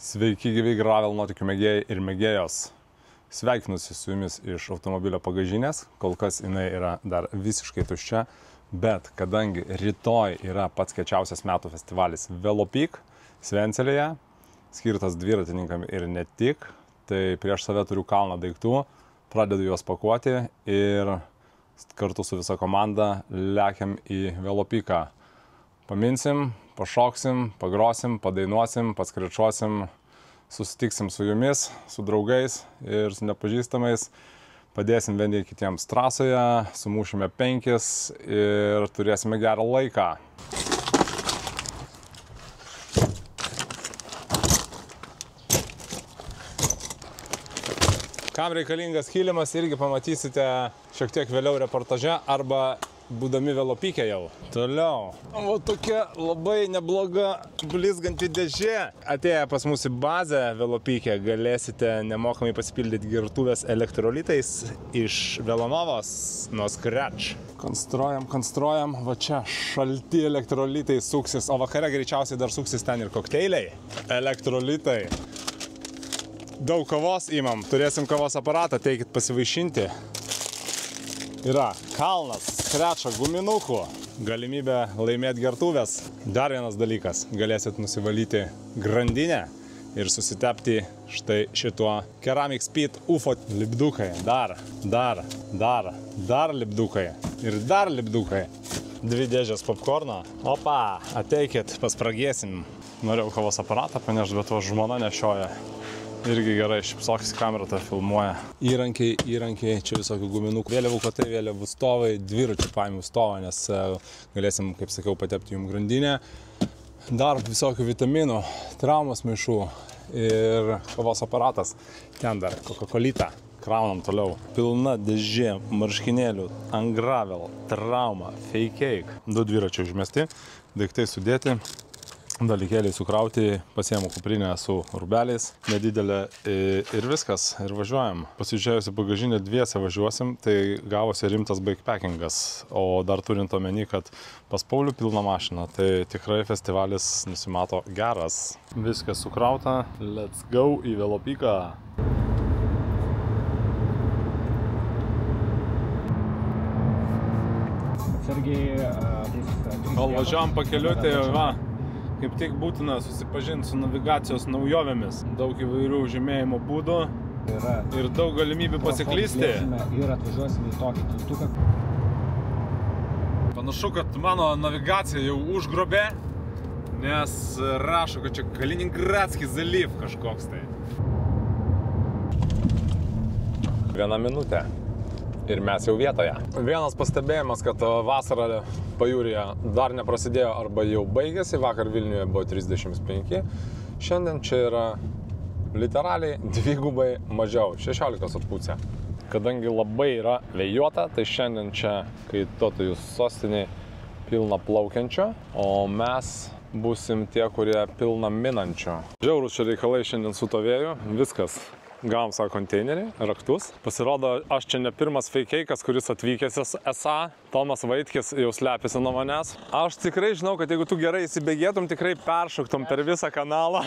Sveiki gyvi gravel nuotykių mėgėjai ir mėgėjos. Sveikinusi su jumis iš automobilio bagažinės. Kol kas jinai yra dar visiškai tuščia, bet kadangi rytoj yra pats kiečiausias metų festivalis Velopik Svencelėje, skirtas dviratininkam ir ne tik, tai prieš save turiu kalną daiktų, pradedu juos pakuoti ir kartu su visa komanda lekiam į Velopiką. Paminsim, pašoksim, pagrosim, padainuosim, paskrečuosim, susitiksim su jumis, su draugais ir su nepažįstamais, padėsim vieni kitiems trasoje, sumušime 5 ir turėsime gerą laiką. Kam reikalingas kilimas irgi pamatysite šiek tiek vėliau reportaže arba būdami Velopike jau. Toliau. O tokia labai nebloga blizganti dėžė. Atėję pas mus į bazę Velopike galėsite nemokamai pasipildyti gertuvės elektrolitais iš Velonovos nuo Scratch. Konstruojam, va čia šalti elektrolitai suksis, o vakare greičiausiai dar suksis ten ir kokteiliai. Elektrolitai. Daug kavos imam, turėsim kavos aparatą, teikit pasivaišinti. Yra kalnas, Scratch'o guminukų, galimybė laimėti gertuvės. Dar vienas dalykas, galėsit nusivalyti grandinę ir susitepti štai šituo Ceramic Speed UFO lipdukai. Dar lipdukai ir dar lipdukai. 2 dėžės popkorno. Opa, ateikit, paspragėsim. Norėjau kavos aparatą panešti, bet to žmona nešioja. Irgi gerai, šipsokis kamerą tą filmuoja. Įrankiai, čia visokių guminukų. Vėliavų kotai, vėliavų stovai, dviračių paėmių stovą, nes galėsim, kaip sakiau, patepti jums grandinę. Dar visokių vitaminų, traumos maišų ir kavos aparatas. Ten dar Coca-Colytą. Kraunam toliau. Pilna dėžė marškinėlių, ant gravel, trauma, fake cake. 2 dviračių užmesti, daiktai sudėti. Dalykėliai sukrauti, pasiėmu kuprinę su rūbeliais, nedidelė ir viskas, ir važiuojam. Pasižiūrėjusi bagažinę dviese važiuosim, tai gavosi rimtas bikepackingas, o dar turint omeny, kad pas Paulių pilna mašina, tai tikrai festivalis nusimato geras. Viskas sukrauta, let's go į Velopiką. Kol važiuojam pakeliu, tai va. Kaip tik būtina susipažinti su navigacijos naujovėmis. Daug įvairių žymėjimo būdų ir daug galimybių pasiklysti. Ir atvažiuosime į tokį tiltuką. Panašu, kad mano navigacija jau užgrobė, nes rašo, kad čia Kaliningradskis zalyv kažkoks tai. 1 minutė. Ir mes jau vietoje. Vienas pastebėjimas, kad vasara pajūryje dar neprasidėjo arba jau baigėsi. Vakar Vilniuje buvo 35. Šiandien čia yra literaliai 2 mažiau, 16,5. Kadangi labai yra vėjuota, tai šiandien čia kaituotojų sostiniai pilna plaukiančio, o mes būsim tie, kurie pilna minančio. Žiaurūs čia reikalai šiandien su to vėju, viskas. Gavom savo konteinerį, raktus. Pasirodo, aš čia ne pirmas feikeikas, kuris atvykęs esą. Tomas Vaitkis jau slepiasi nuo manęs. Aš tikrai žinau, kad jeigu tu gerai įsibėgėtum, tikrai peršoktum per visą kanalą.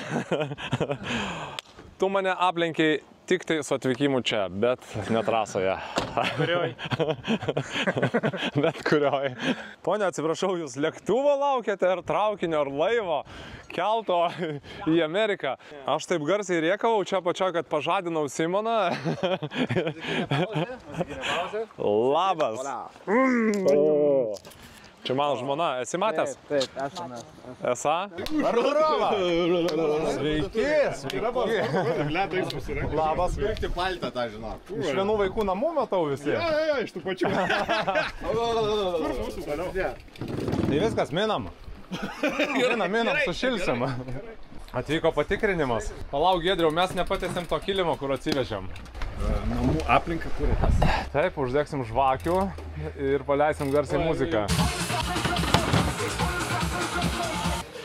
Tu mane aplenkiai tik tai su atvykimu čia, bet ne trasoje. Kurioj? Bet kurioj. Pone, atsiprašau, jūs lėktuvo laukiate, ar traukinio, ar laivo, kelto į Ameriką. Aš taip garsiai rėkavau čia pačio, kad pažadinau Simoną. Labas. Čia mano žmona, esi matęs? Taip, esame. Esa? Sveiki, sveiki. Labas. Pirkti paltą tą, žinau. Iš vienų vaikų namų matau visi. Ja, iš tų pačių. Tai viskas, minam. Minam, sušilsim. Atvyko patikrinimas. Palauk, Giedriau, mes nepatėsim to kilimo, kur atsivežėm. Namų aplinką turėtas. Taip, uždegsim žvakių ir paleisim garsiai muziką.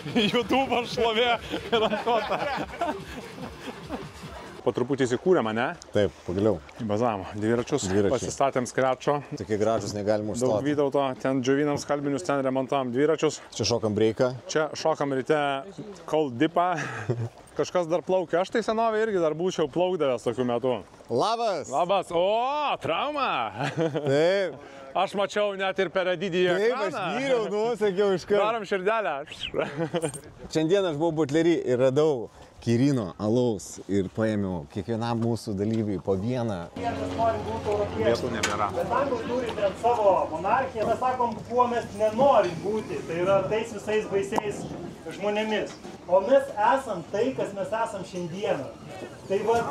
YouTube šlovė garantuota. po truputį įsikūrė mane. Taip, pagaliau. Bazavom dviračius, pasistatėm skrečio. Tokie gražus negalima Daug užstoti. Vytauto, ten džiovinam skalbinius, ten remontavom dviračius. Čia šokam breiką. Čia šokam ryte cold dipą. Kažkas dar plaukia. Aš tai senovė irgi dar būčiau plaukdavęs tokiu metu. Labas! Labas. O, trauma. Taip. Aš mačiau net ir per didįjį Taip, aš vyriau, nusakiau iš karto. Darom širdelę. Šiandien aš buvau butlerį ir radau Kirino alaus ir paėmiau kiekvienam mūsų dalyviui po vieną. Vietų nebėra. Bet Anglas turi ten savo monarchiją, mes sakom, kuo mes nenorim būti, tai yra tais visais baisiais žmonėmis. O mes esam tai, kas mes esam šiandieną. Tai va,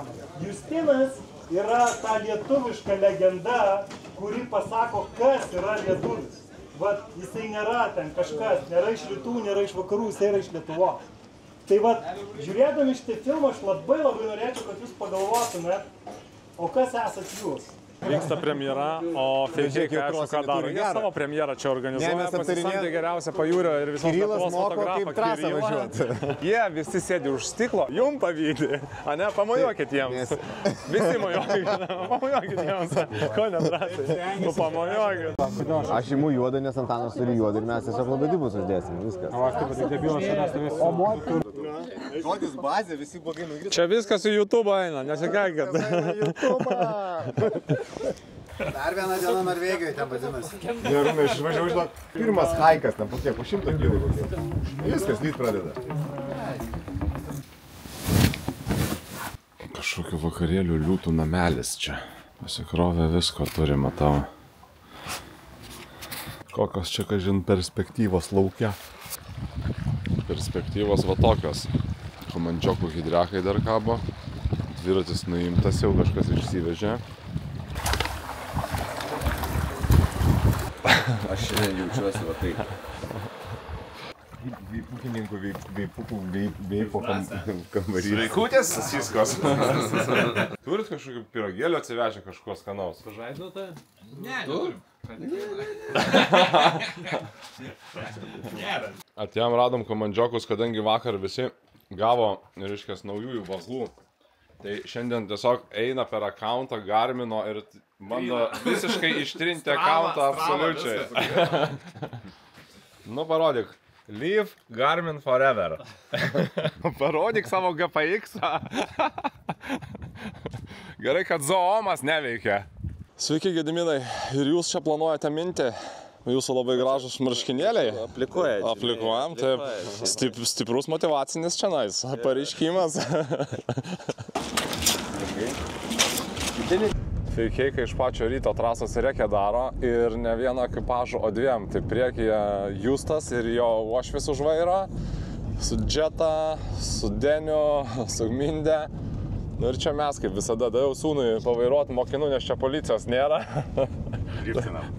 Justinas yra ta lietuviška legenda, kuri pasako, kas yra lietuvis. Va, jisai nėra ten kažkas, nėra iš rytų, nėra iš vakarų, jisai yra iš Lietuvos. Tai va, žiūrėdami šitą filmą, aš labai norėčiau, kad jūs pagalvotumėt, o kas esat jūs? Vyksta premjera, o Feidžiai, aišku, ką daro. Jie savo premjerą čia organizuoja, pasisamdė geriausią pajūrio ir visos Lietuvos fotografą Kirilą. Jie visi sėdi už stiklo, jum pavydį, ane, pamojuokit jiems. Visi pamojuokit jiems, ko nedrąsiai, nu pamojuokit. Aš imu juodą, nes Antanas turi juodą ir mes tiesiog labai dibus uždėsim, viskas. O aš taip pat debilas šiandien stovės. O moterų. Žodis bazė, visi blogai nugrįžti. Čia viskas į YouTube eina, nesikeikit. Dar vieną dieną Norvegijoje ten vadinasi. Nerūmė, aš išvažiavau, žinok, pirmas haikas, ten po kiek, po 100 kilų. Viskas lyt pradeda. Kažkokiu vakarėlių liūtų namelis čia. Pasikrovė visko turi, matau. Kokios čia, kažin, perspektyvos laukia. Perspektyvos va tokios. Komandžiokų hidriakai dar kabo. Dviratis nuimtas, jau kažkas išsivežė. Aš šiandien jaučiuosi va taip. Veipukininkų, veipo kambarys. Sveikutės, sasiskos. Turit kažkokį piragėlį atsivežę kažko skanaus? Pažaidino tai? Atėjom radom komandžiokus, kadangi vakar visi gavo, reiškia, naujųjų vazlų. Tai šiandien tiesiog eina per akauntą Garmino ir bando visiškai ištrinti akauntą absoliučiai. Nu, parodyk. Leave Garmin forever. Parodyk savo GPX-ą. Gerai, kad zoomas neveikia. Sveiki, Gediminai. Ir jūs čia planuojate minti? Jūsų labai gražus marškinėliai. Aplikuojam, taip. Stiprus motivacinis čionais. Pareiškimas. Feikeikai iš pačio ryto trasos reikia daro ir ne vieną ekipažą, o dviem. Tai priekyje Justas ir jo uošvis už vairo, su Džeta, su Deniu, su Minde. Nu ir čia mes, kaip visada, daviau sūnui pavairuoti mokinu, nes čia policijos nėra.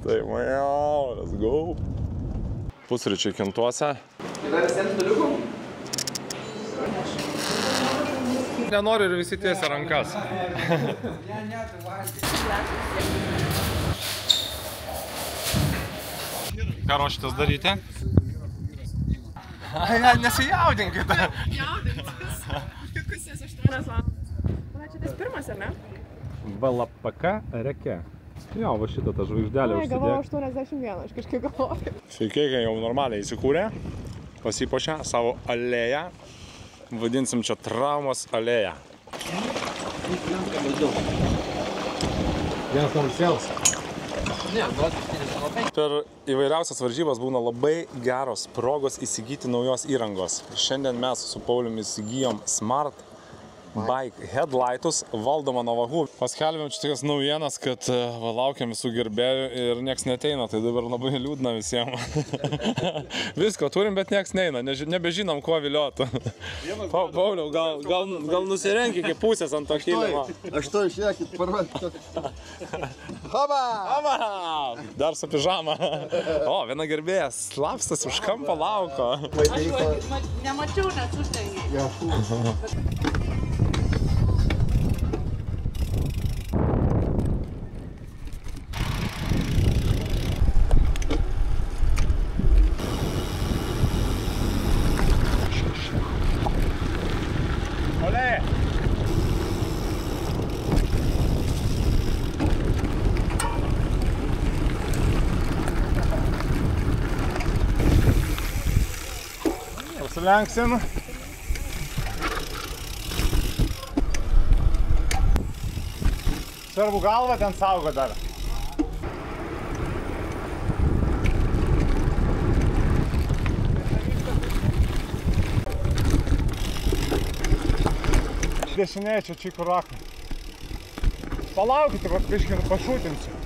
Tai majau, let's go. Pusryčiai Kintuose. Yra visiems staliukų? Nenoriu ir visi tiesia rankas. Ką ruošitės daryti? Nesijaudinkite. Jaudintis. Likusės 8 valandas. Čia tas pirmas, ar ne? BLPK reke. Jo, va šitą tą žvaigždelę užsidėk. Galvoju 81, aš kažkaip galvoju. Feikeikai jau normaliai įsikūrė, pasipuošė savo alėją. Vadinsim čia traumos alėją. Vienas nulisėlis. Per įvairiausias varžybas būna labai geros progos įsigyti naujos įrangos. Šiandien mes su Pauliumi įsigijom Smart Bike headlightus valdomą nuo vagų. Paskelbėm čia tokias naujienas, kad laukiam visų gerbėjų ir nieks neteina, tai dabar labai liūdna visiems. Visko turim, bet nieks neina, nebežinom, kuo vilioti. Pauliau, gal nusirenk iki pusės ant to kilimo. Aš to išėkit, parodykit. Hoba! Hoba! Dar su pižama. O, viena gerbėja slapstas už kampo lauko. Aš nemačiau, nes uždengiai. Sulenksim. Svarbu galvą ten saugo dar. Dešinėje čia čikų rakai. Palaukite, kad biškį pašūtinsiu.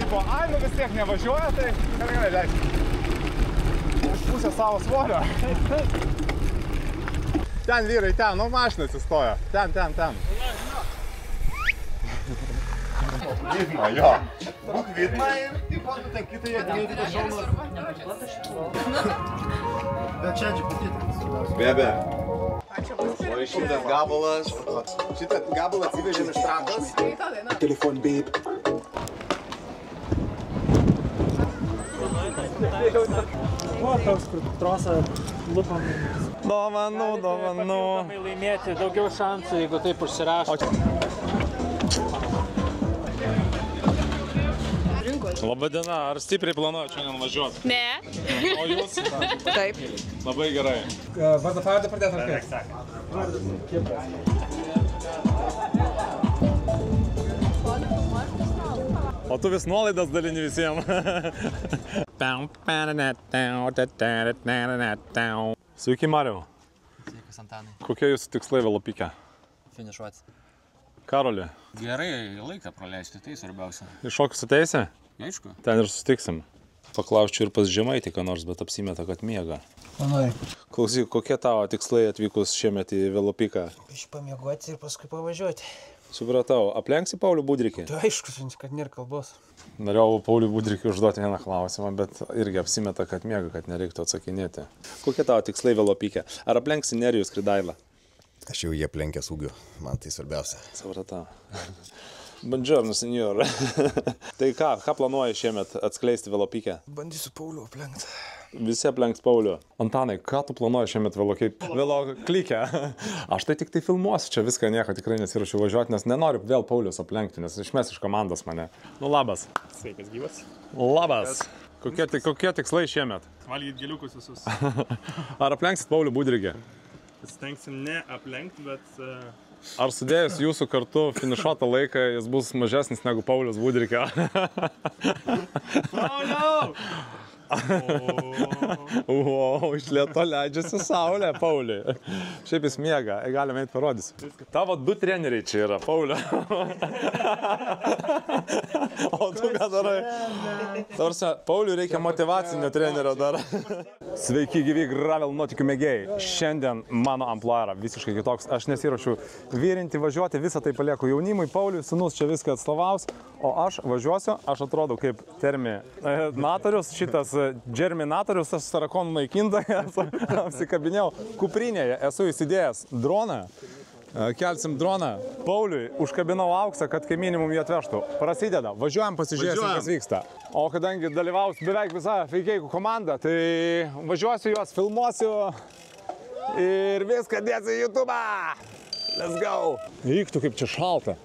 Tipo, ai, nu vis tiek nevažiuoja, tai gerai leisti. Už pusę savo svorio. Ten vyrai, ten, nu mašina atsistoja. Ten. Vidma, jo. Būk vidma ir, tipo, nu ten kitai atgėti tą šauną. Bet čia patitrins. Bebe. O šitas gabalas. Šitą gabalą atsivežėm iš Trakos. Telefon beip. O, toks, kur trosą lupam. Dovanų. Laimėti daugiau šansų, jeigu taip užsirašo. Labadiena, ar stipriai planuoju čia nenuvažiuoti? Ne. O jūs? Taip. Labai gerai. Vardą pavardę pradėt ar kaip? O tu vis nuolaidas dalini visiems. Sveiki, Mariau. Sveikas, Antanai. Kokie jūsų tikslai velopike? Finišuoti. Karoli, Gerai laiką praleisti, tai svarbiausia. iššokus ateisi? Aišku. Ten ir susitiksim. Paklausčiau ir pas Žemaitį, ką nors, bet apsimeta, kad miega. Manai. Klausyk, kokie tavo tikslai atvykus šiemet į velopiką? Pamiegoti ir paskui pavažiuoti. Supratau, aplenksi Paulių Budrikį? Tai aišku, kad nėra kalbos. Norėjau Paulių Budrikį užduoti vieną klausimą, bet irgi apsimeta, kad miega, kad nereiktų atsakinėti. Kokie tavo tikslai velopike? Ar aplenksi Nerijų Skridailą? Aš jau jį aplenkęs ūgiu, man tai svarbiausia. Supratau. Buongiorno, senjor. Tai ką planuoji šiemet atskleisti velopikę? Bandysiu Paulių aplenkti. Visi aplenks Paulių. Antanai, ką tu planuoji šiemet veloklikę? Aš tai tik tai filmuosiu, čia viską nieko tikrai nesiruošiu važiuoti, nes nenoriu vėl Paulius aplenkti, nes išmes iš komandos mane. Nu, labas. Sveikas gyvas. Labas. Kokie tikslai šiemet? Valgyti gėliukus visus. Ar aplenksit Paulių Budrigį? Stengsim ne aplenkti, bet... Ar sudėjus jūsų kartu finišuotą laiką, jis bus mažesnis negu Paulius Budrikio? Pauliau! O, iš lėto leidžiasi saulė, Pauliui. Šiaip jis miega, galime eiti parodysiu. Tavo 2 treneriai čia yra, Paulio. O tu ką darai? Tarsi, Pauliui reikia motyvacinio trenerio dar. Sveiki, gyvi gravel nuotykių mėgėjai. Šiandien mano amplua yra visiškai kitoks. Aš nesiruošiu vyrinti, važiuoti, visą tai palieku jaunimui. Pauliui sūnus čia viską atstovaus, o aš važiuosiu, aš atrodau kaip terminatorius, šitas germinatorius, aš sarakonų naikintojas, apsikabinėjau. Kuprinėje esu įsidėjęs droną, kelsim droną. Pauliui užkabinau auksą, kad kai minimum jį atvežtų. Prasideda, važiuojam, pasižiūrėsim, kas vyksta. O kadangi dalyvaus beveik visa feikeikų komanda, tai važiuosiu juos, filmuosiu ir viską dėsiu į YouTube'ą. Let's go! Vyktų kaip čia šalta.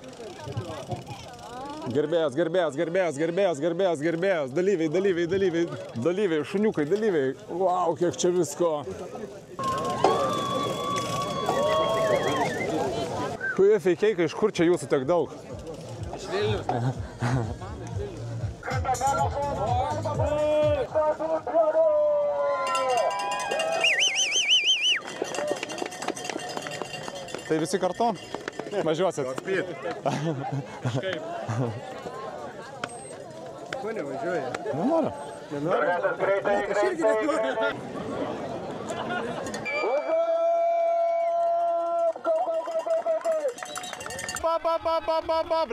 Gerbėjas, dalyviai, šuniukai, dalyviai. Vau, kiek čia visko. Kurie feikeikai, iš kur čia jūsų tiek daug? Iš Vilnius. Tai visi kartu? Važiuosit. Ko nevažiuoja? Nenoriu. Aš irgi nenoriu.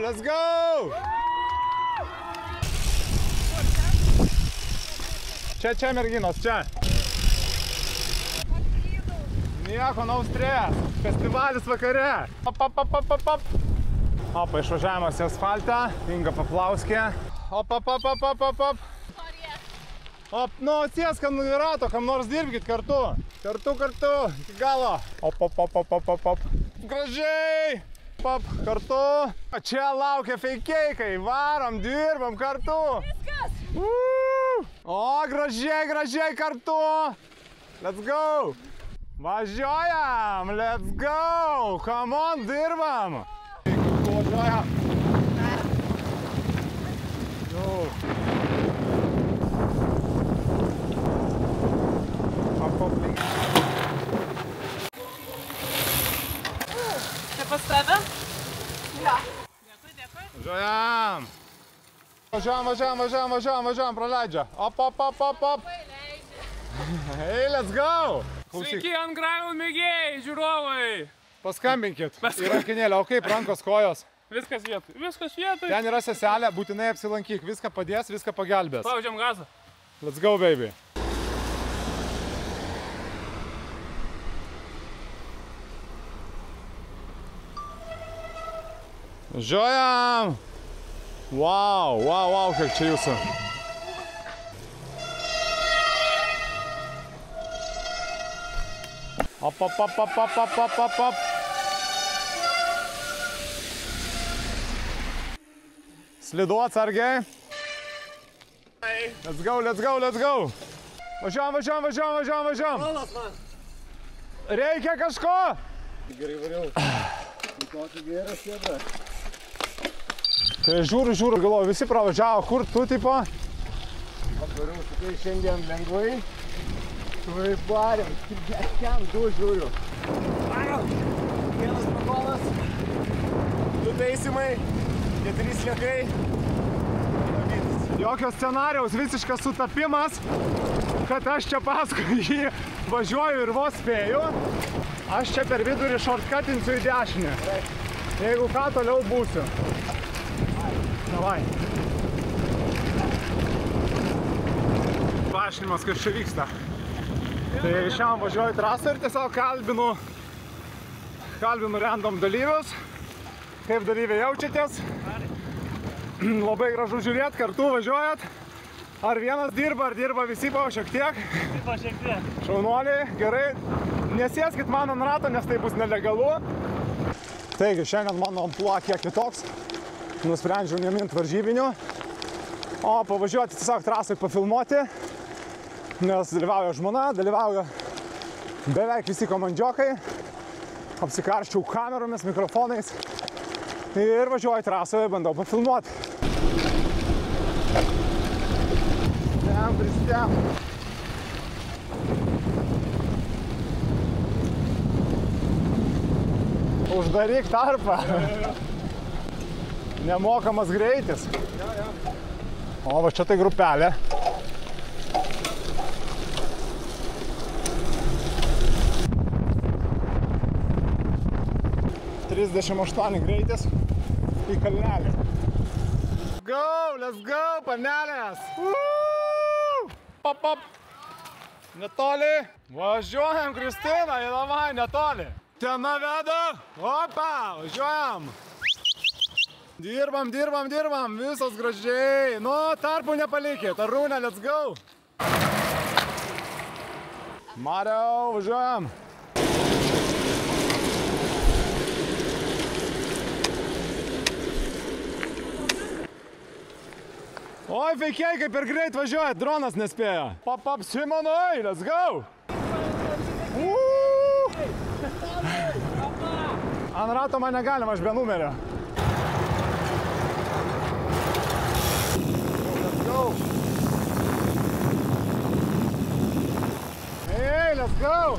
Let's go! Čia merginos, čia. Nieko, no stress. Festivalis vakare. Opa, išvažiavimas į asfaltą. Inga Paplauskė. Op. Op, nu, atsiesk ant rato, kam nors dirbkit kartu. Kartu, iki galo. Op. Gražiai. Pop, kartu. Čia laukia feikeikai. Varom, dirbam kartu. Viskas. O, gražiai kartu. Let's go. Važiuojam, let's go. Come on, dirbam. Važiuojam. Čia pas tave? Jo. Dėkui. Važiuojam, praleidžia. Op. Hey, let's go. Sveiki ant gravel mėgėjai, žiūrovai. Paskambinkit į rankinėlę, o kaip rankos kojos? Viskas vietoj. Ten yra seselė, būtinai apsilankyk, viską padės, viską pagelbės. Spaudžiam gazą. Let's go, baby. Važiuojam! Wow, kiek čia jūsų. Op. Slidu atsargiai. Let's go. Važiuojam. Reikia kažko? Gerai variau. Tokį gerą sėdą. Tai žiūriu, galvoju, visi pravažiavo, kur tu tipo? Apvariau šitai šiandien lengvai. Tuoj barėm, ten du žiūriu. Vienas pakolas, 2 taisimai, 4 sliekai. Jokio scenarijaus, visiškas sutapimas, kad aš čia paskui jį važiuoju ir vos spėju. Aš čia per vidurį shortcutinsiu į dešinę. Jeigu ką, toliau būsiu. Davai. Paaiškinimas, kas čia vyksta. Tai šiandien važiuoju trasą ir tiesiog kalbinu random dalyvius. Kaip dalyviai jaučiatės? Labai gražu žiūrėti, kartu važiuojat. Ar vienas dirba, ar dirba visi po šiek tiek? Dirba šiek tiek. Šaunuoliai, gerai. Nesėskit man ant rato, nes tai bus nelegalu. Taigi, šiandien mano amplua kiek kitoks. Nusprendžiau nemint varžybinių. O pavažiuoti tiesiog trasai pafilmuoti. Nes dalyvauja žmona, dalyvauja beveik visi komandžiokai. Apsikarščiau kameromis, mikrofonais. Ir važiuoju trasoje, bandau pafilmuoti. Pristem. Uždaryk tarpą. Nemokamas greitis. O va čia tai grupelė. $38 greitis į kalnelį. Let's go, panelės! Pop. Netoli. Važiuojam, Kristina, davai, netoli. Tena veda. Opa, važiuojam. Dirbam, visos gražiai. Nu, tarpų nepalikit. Arūnė, let's go. Mariau, važiuojam. Oi, feikiai, kaip ir greit važiuojat, dronas nespėjo. Pop, Simonai, let's go. Ant rato man negalima, aš be numerio. Let's go. Hey, let's go.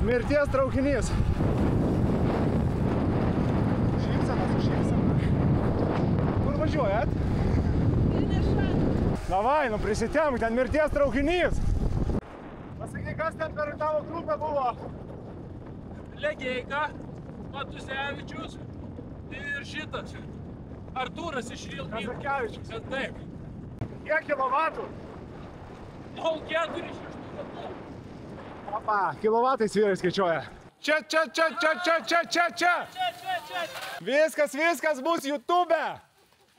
Mirties traukinys. Važiuojat? Davai, nu prisitemk, ten mirties traukinys. Pasakyk, kas ten per tavo grupę buvo? Legeika, Matusevičius ir šitas. Artūras iš Rilkų. Kazakevičius. Taip. Kiek kilovatų? 0,4. Opa, kilovatais vyrai skaičiuoja. Čia. Viskas bus YouTube.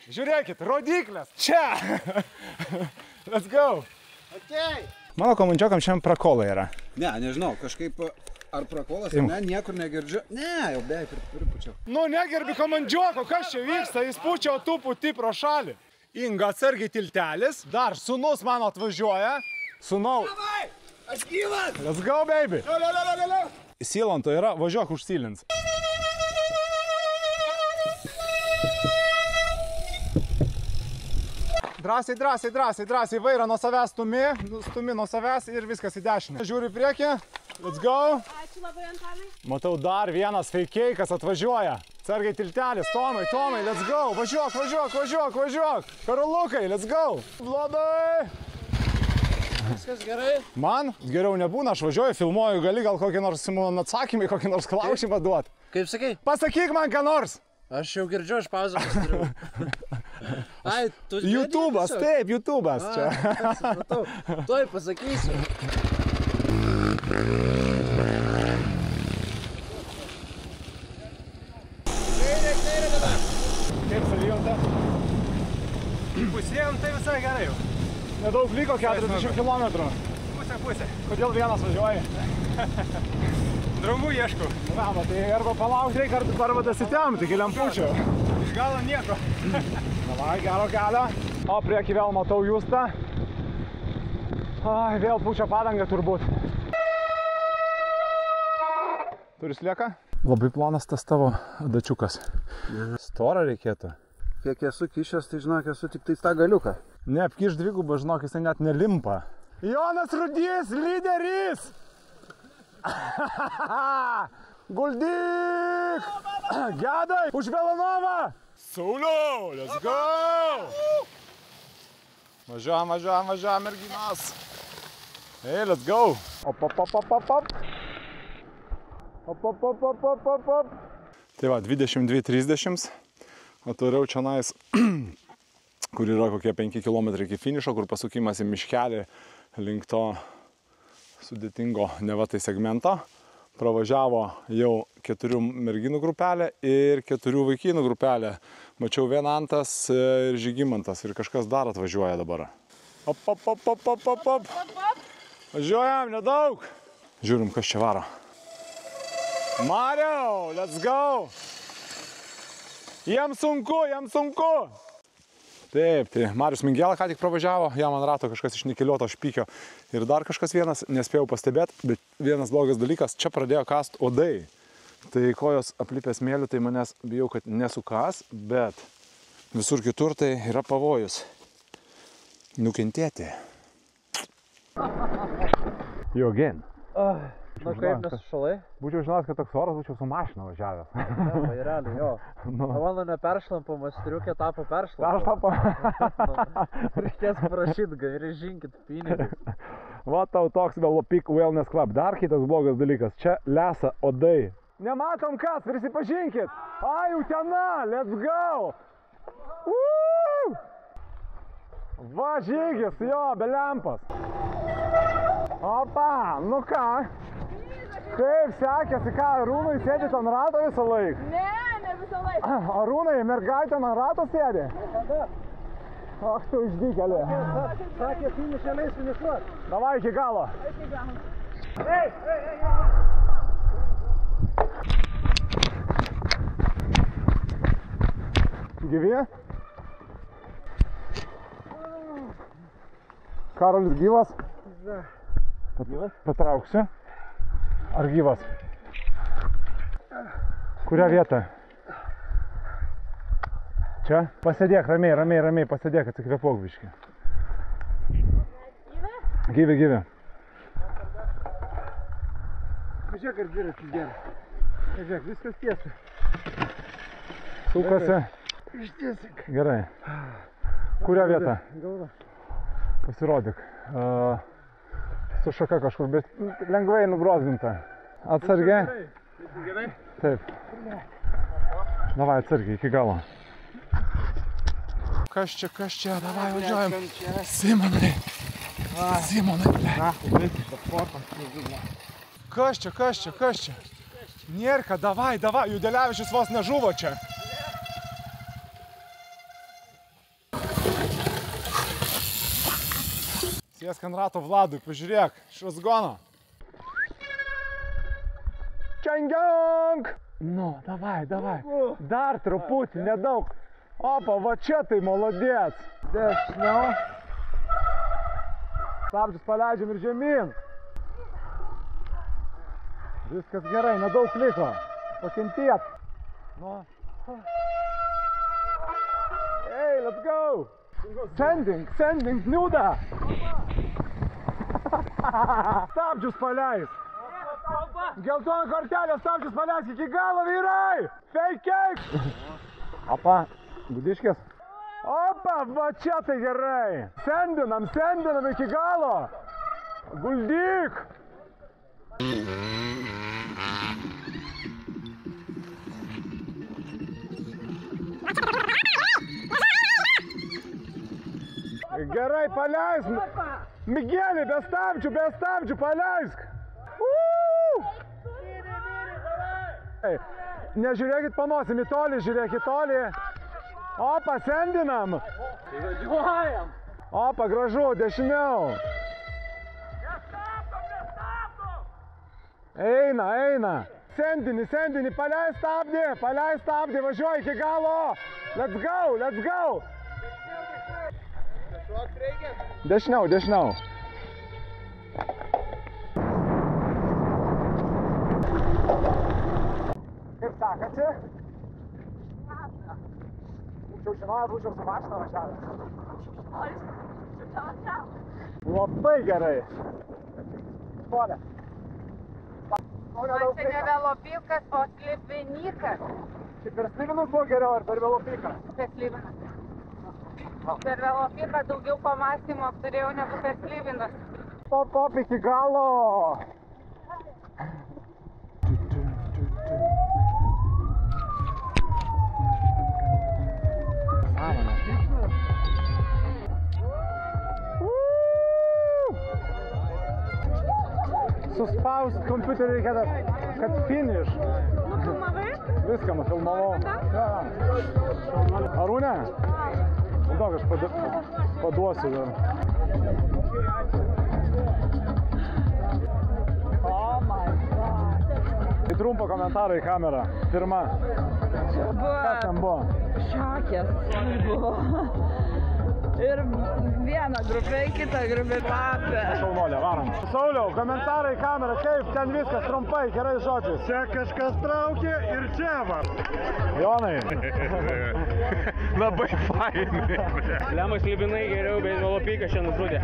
Žiūrėkit, rodiklės. Čia. Let's go. Mano komandžiokam šiandien prakolai yra. Ne, nežinau, kažkaip ar prakolas, ne, niekur negirdžiu. Ne, jau beveik pripučiau. Nu, negerbi komandžioko, kas čia vyksta, jis pučia, o tu puti pro šalį. Inga, atsargiai tiltelis, dar sūnus mano atvažiuoja. Sūnau. Davai, aš gyvas. Let's go, baby. Silanto yra, važiuok užsilins. Drąsiai, vairą nuo savęs stumi nuo savęs ir viskas į dešinę. Žiūri į priekį, let's go. Ačiū labai, Antanai. Matau dar vienas feikeikas atvažiuoja. Atsargiai tiltelis, Tomai, let's go. Važiuok. Karolukai, let's go. Vladai. Viskas gerai? Man geriau nebūna, aš važiuoju, filmuoju, gali gal kokį nors atsakymai, kokį nors klausimą duoti. Kaip sakai? Pasakyk man ką nors. Aš jau girdžiu, aš pauzą pasidariau. Ai, tu žiūrėjai? YouTube'as, taip, YouTube'as čia. Supratau, tuoj pasakysiu. Kairė dabar. Kaip savijauta? Pusėjom tai visai gerai jau. Nedaug liko, 40 km. Pusė. Kodėl vienas važiuoji? Draugų ieškau. Na, tai arba palaukti reikia, arba dasitemti iki lempučio. Iš galo nieko. Davai, gero kelio. O, priekį vėl matau Justą. Ai, vėl pučia padangą turbūt. Turis lieka? Labai plonas tas tavo dačiukas. Storą reikėtų. Kiek esu kišęs, tai žinok, esu tik tai tą galiuką. Neapkiš dvigubą, žinok, jisai net nelimpa. Jonas Rudys, lyderis! Guldyk! Gedai! Už Velanovą! Sauliau, let's go! Važiuojam, merginos! Hey, let's go! Op. Tai va, 22:30. O toliau čionais, kur yra kokie 5 km iki finišo, kur pasukimas į miškelį link to sudėtingo nevatai segmento. Pravažiavo jau 4 merginų grupelė ir 4 vaikinų grupelė. Mačiau Vienantas ir Žygimantas ir kažkas dar atvažiuoja dabar. Op. Važiuojam, nedaug. Žiūrim, kas čia varo. Mariau, let's go. Jiems sunku. Taip, tai Marius Mingelą ką tik pravažiavo, jam ant rato kažkas iš nikeliuoto špykio ir dar kažkas vienas, nespėjau pastebėti, bet vienas blogas dalykas, čia pradėjo kast uodai. Tai kojos aplipę smėliu, tai manęs bijau, kad nesukas, bet visur kitur tai yra pavojus nukentėti. You again. Nu kaip nesušalai? Būčiau žinojęs, kad toks oras, būčiau su mašina važiavęs. Ne, vairelį, jo. O mano neperšlampama striukė tapo peršlampama. Reikės prašyti, grąžinkit pinigus. Va tau toks Velopik Wellness Club. Dar kitas blogas dalykas. Čia lesa odai. Nematom kas, prisipažinkit. Ai, Utena, let's go. Va, žygis, jo, be lempas. Opa, nu ką? Kaip sekėsi, ką, Arūnai sėdit ant rato visą laiką? Ne visą laiką. Arūnai, mergaitė ant rato sėdė? Ach, tu išdykėlė. Sakė, finišė leis finišuot. Davai iki galo. Ei. Gyvi? Karolis gyvas? Gyvas? Patrauksiu. Ar gyvas? Kurią vietą? Čia? Pasėdėk, ramiai, pasėdėk, atsikvėpuok biškį. Gyvi. Pažiūrėk, ar dviratis geras. Pažiūrėk, viskas tiesa. Sukasi. Ištiesik. Gerai. Kurią vietą? Galva. Pasirodyk. Su šaka kažkur, bet lengvai nubrozginta. Atsargiai. Gerai? Taip. Davai, atsargiai, iki galo. Kas čia, davai, važiuojam. Simonai. Kas čia? Nėrka, davai, Judelevičius vos nežuvo čia. Sėsk ant rato Vladui, pažiūrėk, iš razgono. Čengiang! Nu, davai. Dar truputį, nedaug. Opa, va čia tai molodės. Dešiniau. Stabdžius paleidžiam ir žemyn. Viskas gerai, nedaug liko. Pakentėt. Nu. Hey, let's go! Sending, Niuda! Stabdžius paleis! Geltona kortelė, stabdžius paleis iki galo, vyrai! Fake! Opa, gudiškės. Opa, va čia tai gerai! Sendinam iki galo! Guldyk! Gerai, paleisk! Miguelį, be stabdžių, paleisk! Nežiūrėkit panosim, į tolį, žiūrėk į tolį. Opa, sendinam! Opa, gražu, dešiniau. Eina. Sendinį, paleis stabdį, važiuoja iki galo. Let's go! Dešiniau. Kaip sakasi? Būčiau su mašina važiavęs. Labai gerai. Polė. Man čia ne velopikas, o slibinikas. Tai per slibinus buvo geriau ar per velopiką? Per slibinas. Per velopiką daugiau pamąstymo turėjau negu per slibinus. Pop iki galo. Suspaust kompiuterį reikėtų, kad finish. Nufilmavai? Viską nufilmavau. Arūne? Daug aš paduosiu dar. Oh my god. Tai trumpo komentarą į kamerą. Pirma. Kas ten buvo? Šakės buvo. Ir viena grupė, kita grupė tapė. Šaunolė, varom. Sauliau, komentarai į kamerą, kaip ten viskas trumpai, gerai žodžiais. Čia kažkas traukė ir čia va. Jonai. Labai fainai. Lemas slibinai geriau, bet velopikas čia nužudė.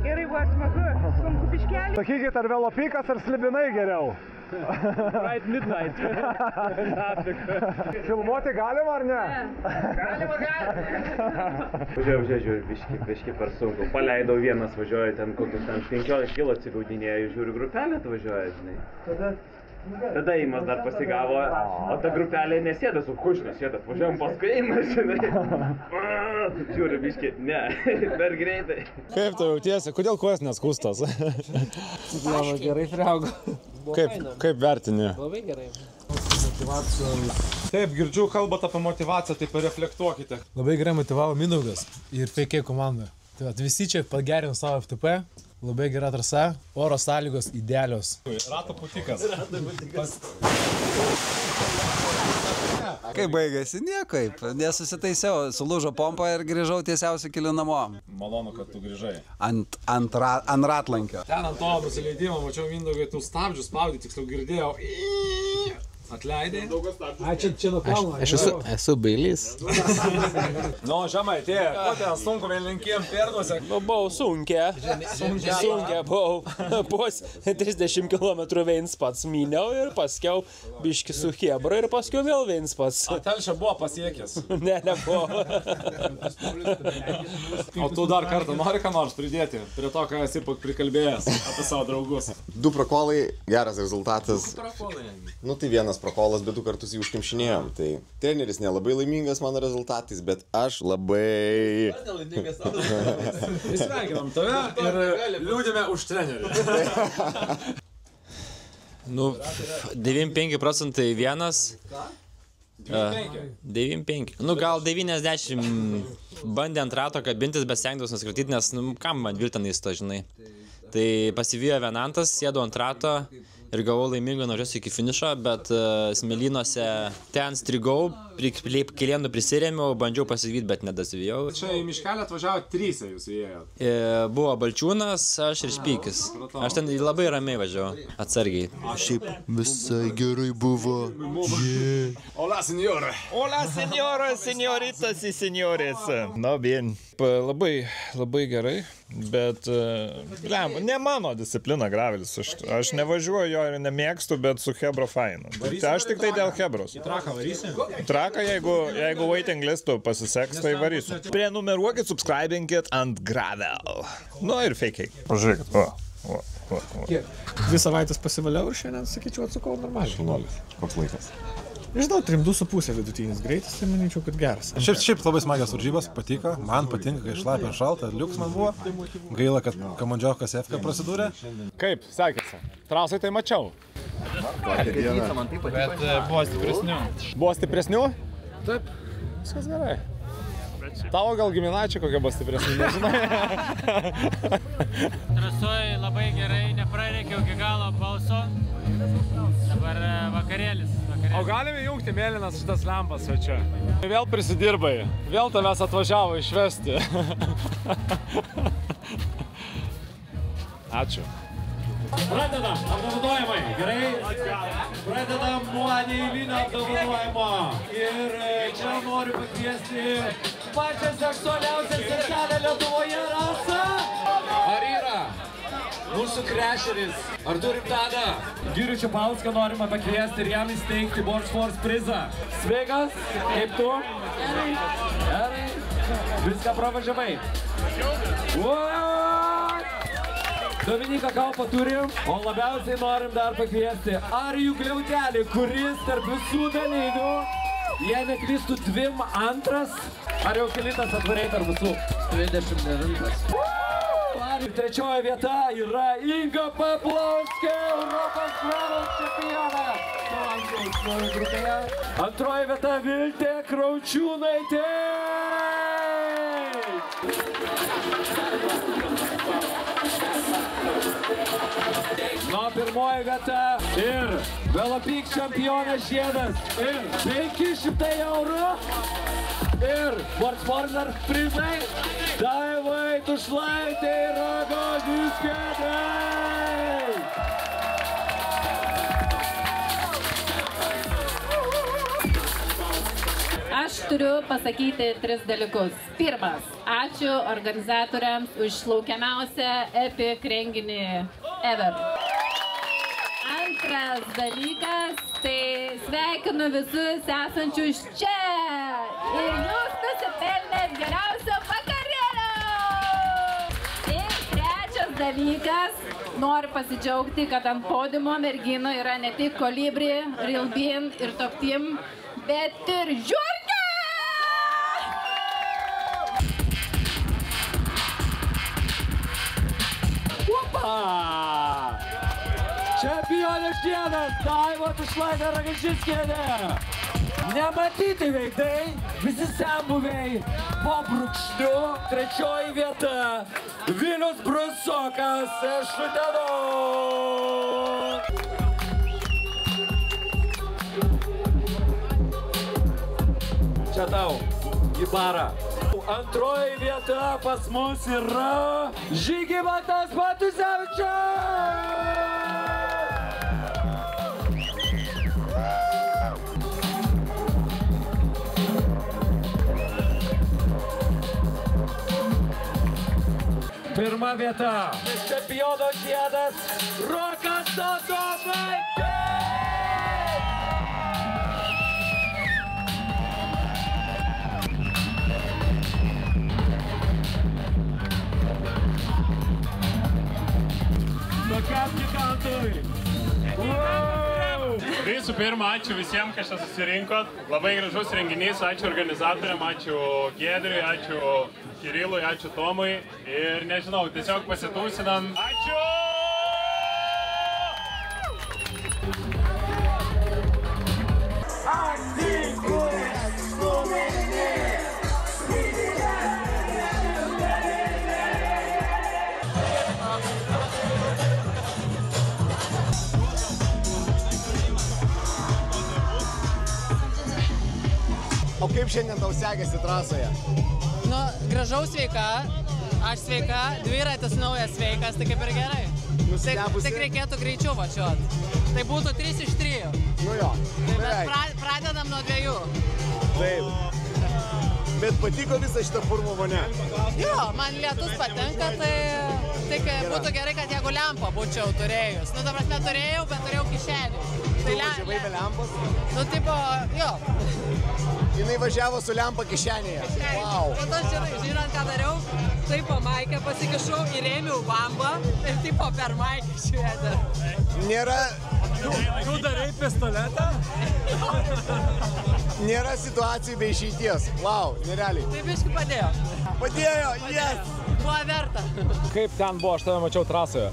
Gerai buvo smagu, sunku piškelį. Sakykit, ar velopikas ar slibinai geriau? Right midnight. Filmuoti galima ar ne? Galima. Važiuoju, biški per sunku. Paleidau vienas, važiuoju ten kokius 15 kilo atsigaudinėjau, žiūriu, grupelė atvažiuoja, žinai. Tada įmas dar pasigavo, o ta grupelė nesėda su kušniu, sėda, važiuojam paskui įmas, žinai. Žiūriu, biški, ne, per greitai. Kaip tu jautiesi? Kodėl kojas neskustas? Gerai priaugo. Kaip vertini? Labai gerai. Taip, girdžiu, kalbate apie motivaciją, tai pareflektuokite. Labai gerai motivavo Mindaugas ir PK komanda. Tai visi čia pagerino savo FTP, labai gera trasa, oro sąlygos idealios. Rato putikas. Kaip baigėsi? Niekaip. Nesusitaisiau, sulūžo pompa ir grįžau tiesiausiai keliu namo. Malonu, kad tu grįžai. Ant ratlankio. Ten ant to nusileidimo mačiau Mindaugai, tų stabdžių spaudį, tiksliau girdėjau. Atleidai? Čia nuo kalno. Aš esu bailys. Nu, žemai, ko ten sunku vienlinkiem perduose? Nu, buvau sunkia buvau. Pos 30 km veins pats myniau ir paskiau biški su Hebra ir paskiau vėl veins pats. A ten čia buvo pasiekęs? Ne, nebuvo. O tu dar kartą nori ką nors pridėti prie to, ką esi prikalbėjęs apie savo draugus? 2 prakolai, geras rezultatas. Nu tai vienas prakolas, bet 2 kartus jį užkimšinėjom. Tai treneris nelabai laimingas mano rezultatais, bet aš labai... Sveikinam tave ir liūdime už trenerį. Nu, 95% vienas, 95. Nu, gal 90 bandė ant rato kabintis, bet stengdavos nuskratyti, nes, nu, kam man viltinais to, žinai. Tai pasivijo Venantas, sėdau ant rato ir gavau laimingą nuvažiuosiu iki finišo, bet smėlynuose ten strigau, kelienų prisirėmiau, bandžiau pasivyti, bet nedasivijau. Čia į miškelį atvažiavo 3 jūs įėjot. Buvo Balčiūnas, aš ir Špykis. Aš ten labai ramiai važiavau, atsargiai. Šiaip visai gerai buvo. Hola, senjora. Hola, senjora, senjoritas į senjorės. Na, bien. Labai, labai gerai, bet ne mano disciplina gravelis. Aš nevažiuoju jo ir nemėgstu, bet su Hebro fainu. Aš tik tai dėl Hebros. Į traką varysi? Traką, jeigu waiting listų pasiseks, tai varysiu. Prenumeruokit, subscribinkit ant Gravel. Nu ir feikiai. Pažiūrėkit, va. 2 savaitės pasivaliau ir šiandien, sakyčiau, atsukau normaliai. Koks laikas? Žinau, 3,5 vidutinis greitis, tai manyčiau, kad geras. Šiaip labai smagios varžybos, patiko. Man patinka, kai šlapia šalta, liuks man buvo. Gaila, kad Kamandžiokas FK prasidūrė. Kaip, sekėsi? Trasai tai mačiau. Bet buvo stipresnių. Buvo stipresnių? Taip. Viskas gerai. Tavo gal giminaičiai kokie buvo stipresni, nežinai. Trasoj labai gerai, neprareikiau iki galo balso. Dabar vakarėlis. O galime jungti mėlynas šitas lempas va čia. Vėl prisidirbai, vėl tavęs atvažiavo išvesti. Ačiū. Pradedam apdovanojimai, gerai? Pradedam nuo neeilinio apdovanojimo. Ir čia noriu pakviesti pačią seksualiausią seselę Lietuvoje, Rasa. Ar yra mūsų krešeris? Ar turim Tadą? Girių Čiapauską norime pakviesti ir jam įsteigti Borš Force prizą. Sveikas, kaip tu? Gerai. Viską pravažiavai. Dominiką Kaupą turim, o labiausiai norim dar pakviesti Arijų Kliautelį, kuris tarp visų dalyvių, jei neklystų 2 ar jau kelintas atvarai tarp visų? 29. Ir 3 vieta yra Inga Paplauskė, Europos Gravel čempionė. 2 vieta Viltė Kraučiūnaitė. Na, 1 vieta ir Velopyk čempionės žiedas ir 500 eurų ir Sportsformer prizai Daivai Tušlaitė ir Ragodiskėtai. Aš turiu pasakyti 3 dalykus. Pirmas, ačiū organizatoriams už laukiamiausią Epic renginį ever. Antras dalykas, tai sveikinu visus esančius čia ir jūs nusipelnėt geriausio vakarėlio. Ir trečias dalykas, noriu pasidžiaugti, kad ant podiumo merginų yra ne tik Kolibri, Rilbin ir Top Team, bet ir Žiurkė! Opa! Čempionės žiedas, Daiva Tušlaitė Ragačickėnė. Nematyti veidai, visi senbuviai po brūkšniu. 3 vieta, Vilius Brusokas iš Utenos. Čia tau, į barą. 2 vieta pas mus yra Žygimantas Matusevičius. Pirma vieta, čempiono žiedas Rokas Adomaitis. Tokiam gigantui. Visų pirma, ačiū visiems, kas čia susirinkot. Labai gražus renginys, ačiū organizatoriam, ačiū Giedriui, ačiū Kirilui, ačiū Tomui. Ir nežinau, tiesiog pasitūsinam. Ačiū! Ačiū! O kaip šiandien tau sekėsi trasoje? Nu, gražaus sveika, aš sveika, dviratis naujas sveikas, tai kaip ir gerai. Tik reikėtų greičiau važiuot. Tai būtų 3 iš 3. Nu jo. Tai mes pradedam nuo 2. Taip. Bet patiko visą šitą Formulę 1? Jo, man lietus patinka, tai tik būtų gerai, kad jeigu lempą būčiau turėjus. Nu, ta prasme, turėjau, bet turėjau kišenį. Tu važiavai be lempos? Nu, tipo, jo. Jinai važiavo su lempa kišenėje. Wow. Bet aš žinant, ką dariau, taip po maikę pasikišau, įrėmiau bambą ir tipo per maikę švietę. Nėra... Tu darai pistoletą? Nėra situacijų be išeities. Wow, nerealiai. Tai biškai padėjo. Padėjo, yes! Buvo verta. Kaip ten buvo, aš tave mačiau trasoje.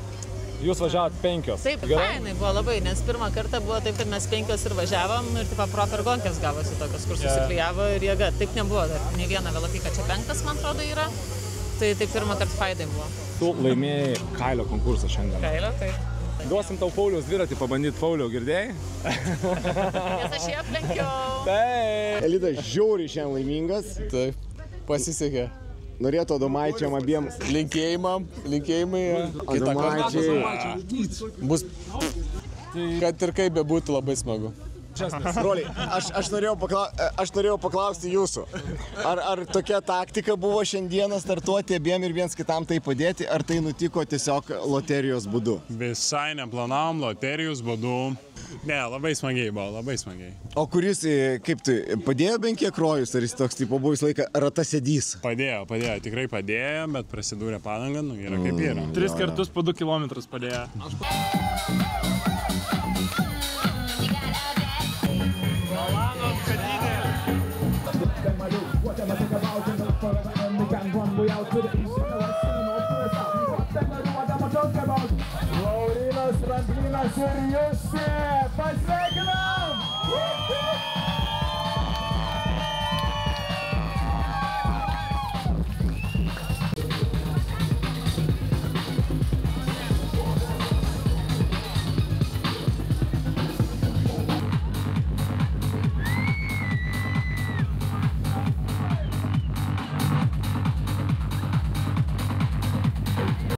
Jūs važiavot 5. Taip, fainai buvo labai, nes pirmą kartą buvo taip, kad mes 5 ir važiavom ir tipo propergonkės gavosi tokios, kur susiklijavo ir jėga. Taip nebuvo dar, ne vieną velopyką, čia 5, man atrodo, yra. Tai taip pirmą kartą fainai buvo. Tu laimėjai kailio konkursą šiandien. Kailio, taip. Duosim tau Pauliaus dviratį pabandyti. Pauliau, girdėjai? Nes aš jį aplenkiau. Taip. Elitas žiauriai šiandien laimingas. Taip, pasisekė. Norėtų Adomaičiam abiem linkėjimai. Adomaičiai. Bus, kad ir kaip bebūtų, labai smagu. Broliai, aš norėjau paklausti jūsų. Ar tokia taktika buvo šiandieną startuoti abiem ir viens kitam tai padėti, ar tai nutiko tiesiog loterijos būdu? Visai neplanavom, loterijos būdu. Ne, labai smagiai buvo, labai smagiai. O kuris, kaip tu, padėjo bent kiek rojus, ar jis toks, tipo, buvo visą laiką ratasėdys? Padėjo, tikrai padėjo, bet prasidūrė padangą, nu yra kaip yra. 3 kartus po 2 kilometrus padėjo. Laurynas, Ramplinas ir Jusė, pasveikinam!